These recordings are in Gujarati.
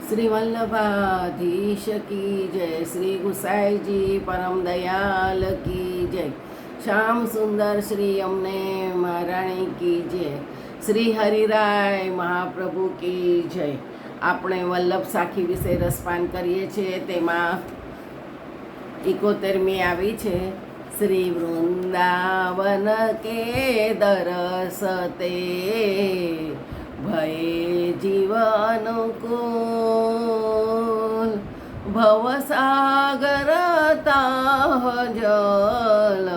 श्री वल्लभाधीश की जय, श्री गुसाई जी परम दयाल की जय, श्याम सुंदर श्री अमने महाराणी की जय, श्री हरिराय महाप्रभु की जय। આપણે વલ્લભ સાખી વિશે રસપાન કરીએ છીએ, તેમાં 71મી આવી છે। શ્રી વૃંદાવન કે દરસતે ભય જીવનુકૂલ, ભવસાગર તાહ જલ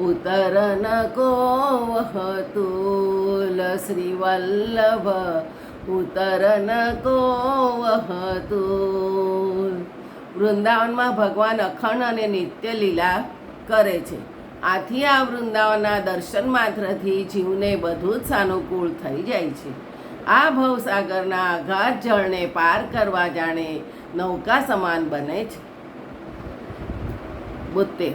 ઉતરન કો વહતુલ, શ્રી વલ્લભ ઉતરન કો વહતુલ। વૃંદાવનમાં ભગવાન અખંડ અને નિત્ય લીલા કરે છે। આથી આ વૃંદાવનના દર્શન માત્રથી જીવને બધું જ સાનુકૂળ થઈ જાય છે। આ ભવસાગરના અગાધ જળને પાર કરવા જાણે નૌકા સમાન બને છે। 72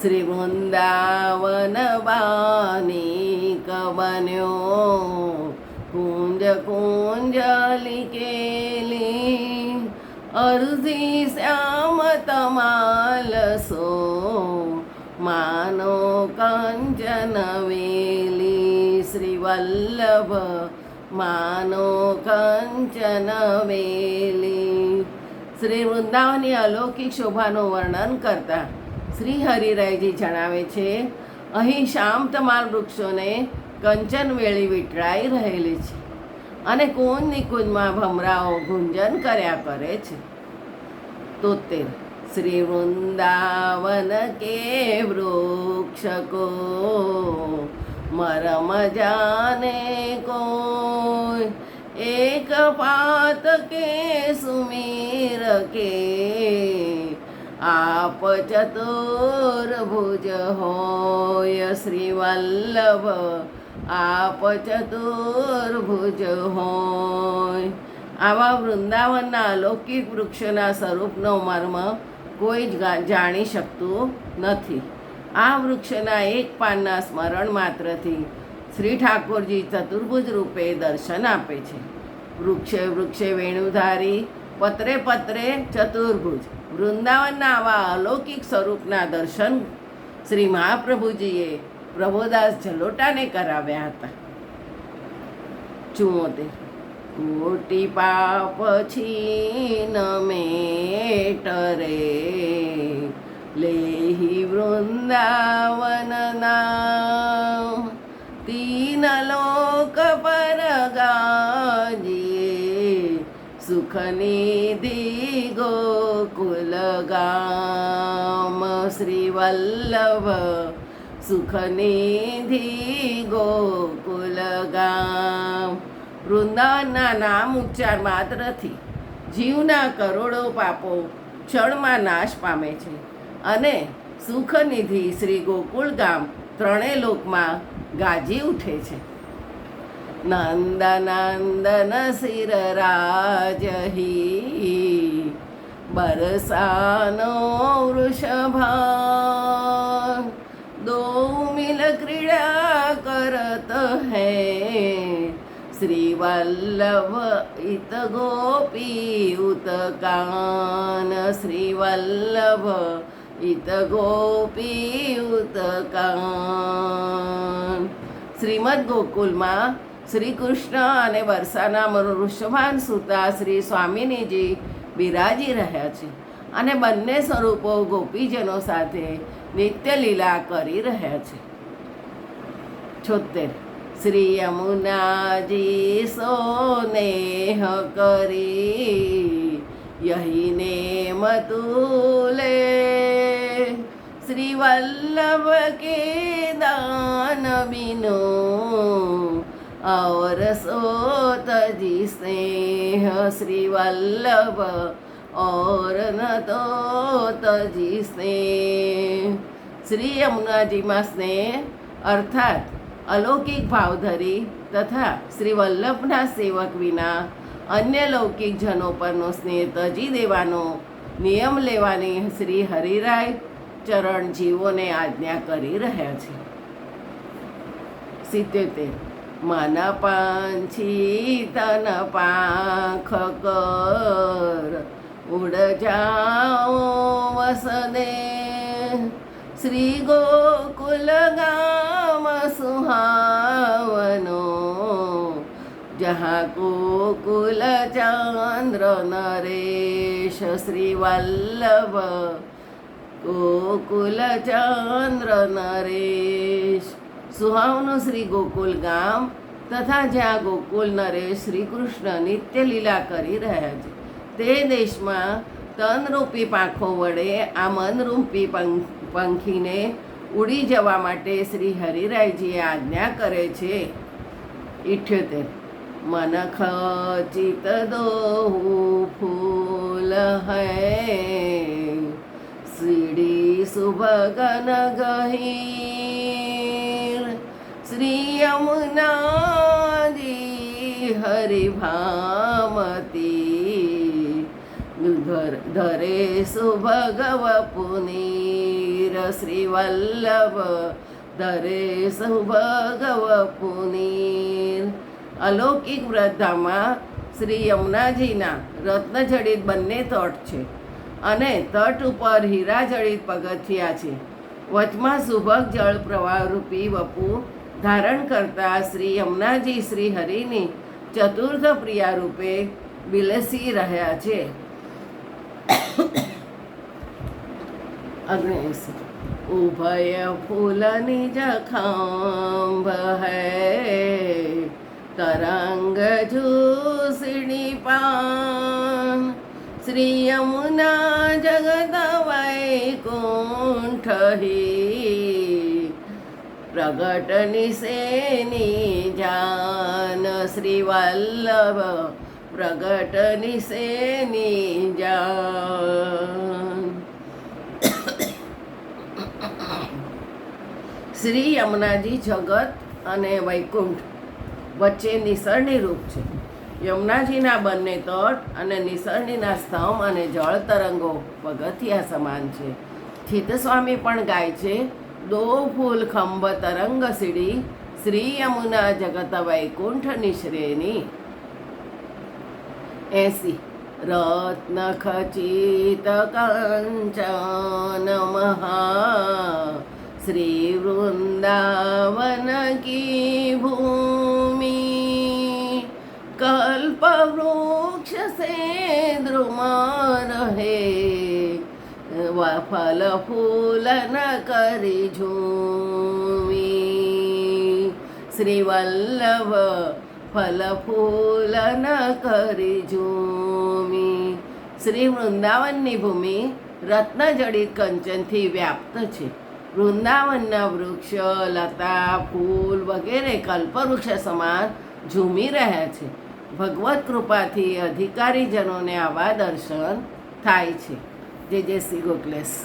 શ્રી વૃંદાવન બાનિક બન્યો, કુંજ કુંજલી કેલી, અરજી શ્યામ તમાલ સો, માનો કંચન વેલી, શ્રી વલ્લભ માનો કંચન વેલી। શ્રી વૃંદાવનની અલૌકિક શોભાનું વર્ણન કરતા શ્રી હરિરાયજી જણાવે છે, અહીં શ્યામ તમાલ વૃક્ષોને કંચન વેળી વીંટળાઈ રહેલી છે અને કુંજ નિકુંજમાં ભમરાઓ ગુંજન કર્યા કરે છે। 73 શ્રી વૃંદાવન કે વૃક્ષ કો મરમ જાને કોઈ, એક પાત કે સુમીર કે આપ ચતુર્ભુજ હોય, શ્રી વલ્લભ આપ ચતુર્ભુજ હોય। આવા વૃંદાવનના અલૌકિક વૃક્ષોના સ્વરૂપનો મર્મ કોઈ જ જાણી શકતું નથી। આ વૃક્ષના એક પાનના સ્મરણ માત્રથી શ્રી ઠાકોરજી ચતુર્ભુજ રૂપે દર્શન આપે છે। વૃક્ષે વૃક્ષે વેણુધારી, પત્રે પત્રે ચતુર્ભુજ। વૃંદાવનના આવા અલૌકિક સ્વરૂપના દર્શન શ્રી મહાપ્રભુજીએ પ્રભુદાસ જલોટાને કરાવ્યા હતા। 74 કોટી પાપ છીન મેટરે, લેહી વૃંદાવન નામ, તીન લોક પર ગાજીએ, સુખ નિધિ ગોકુલ ગામ, શ્રી વલ્લભ સુખ નિધિ ગોકુલ ગામ। વૃંદાવનના નામ ઉચ્ચાર માત્રથી જીવના કરોડો પાપો ક્ષણમાં નાશ પામે છે અને સુખનિધિ શ્રી ગોકુળ ગામ ત્રણેય લોકમાં ગાજી ઉઠે છે। નંદ નંદન શિર રાજહી, બરસાનો વૃષભાન, દો મિલ ક્રીડા કરત હૈ, શ્રી વલ્લભ ઇત ગોપી ઉતકાન, શ્રી વલ્લભ ઇત ગોપી ઉતકાન। શ્રીમદ ગોકુલમાં શ્રી કૃષ્ણ અને બરસાના વૃષભાન સુતા શ્રી સ્વામિનીજી બિરાજી રહ્યા છે અને બંને સ્વરૂપો ગોપીજનો સાથે નિત્ય લીલા કરી રહ્યા છે। 76 શ્રી યમુનાજી સોનેહ કરી, યહી નેમ તુલે, શ્રી વલ્લભ કે દાન બિનો, और सोत जी स्नेह, श्री वल्लभ और न तो तजी स्नेह। श्री यमुनाजीમાં સ્નેહ અર્થાત અલૌકિક ભાવ ધરી તથા શ્રી વલ્લભના સેવક વિના અન્ય લૌકિક જનો પરનો સ્નેહ તજી દેવાનો નિયમ લેવાની શ્રી હરિરાય ચરણ જીવોને આજ્ઞા કરી રહ્યા છે। 77 મન પાંછી તન પાંખ કર ઉડ જાઓ વસદે શ્રી ગોકુલ ગામ સુહાવનો જहाँ गोकुल चंद्र नरेश श्री वल्लभ गोकुल चंद्र नरेश सुहावनु श्री गोकुल गाम तथा જ્યાં ગોકુલ નરેશ શ્રી કૃષ્ણ નિત્ય લીલા કરી રહ્યા છે તે દેશમાં તનરૂપી પાંખો વડે આ મનરૂપી પંખીને ઉડી જવા માટે શ્રી હરિરાયજીએ આજ્ઞા કરે છે. 78 मन खचित दोहु फूल है सीढ़ी सुभगन गहीर श्री यमुना जी हरि भामती धरे सुभगव पुनीर श्री वल्लभ धरे सुभगव पुनीर. અલૌકિક વ્રતધામમાં શ્રી યમુનાજીના રત્નજડિત બંને તટ છે અને તટ ઉપર હીરાજડિત પગથિયા છે. વચમાં સુભગ જળ પ્રવાહરૂપી વપુ ધારણ કરતા શ્રી યમુનાજી શ્રી હરિની ચતુર્થ પ્રિયા રૂપે બિલસી રહ્યા છે. 79 ઉભય ફૂલ નિજ ખાંભ હૈ तरंग झूसड़ी पान श्री यमुना जगत वैकुंठ ही प्रगट निसेनी जान श्री वल्लभ प्रगट निसेनी जान. શ્રી યમુનાજી જગત અને વૈકુંઠ વચ્ચે નિસરણી રૂપ છે. યમુનાજીના બંને તટ અને નિસરણીના સ્તંભ અને જળ તરંગો પગથિયા સમાન છે. ચિત્તસ્વામી પણ ગાય છે, દો ફૂલ ખંભ તરંગ સીડી શ્રી યમુના જગત વૈકુંઠ નિશ્રેની. 80 રત્ન ખચિત કંચન મહા श्री वृंदावन की भूमि कल्प वृक्ष से द्रुमा रहे फल फूल न करी झूमी श्री वल्लभ फल फूल न કરી ઝૂમી. શ્રી વૃંદાવનની ભૂમિ રત્નજડિત કંચનથી વ્યાપ્ત છે. વૃંદાવનના વૃક્ષ, લતા, ફૂલ વગેરે કલ્પવૃક્ષ સમાન ઝૂમી રહ્યા છે. ભગવત કૃપાથી અધિકારીજનોને આવા દર્શન થાય છે. જય જય શ્રી ગોકલેશ.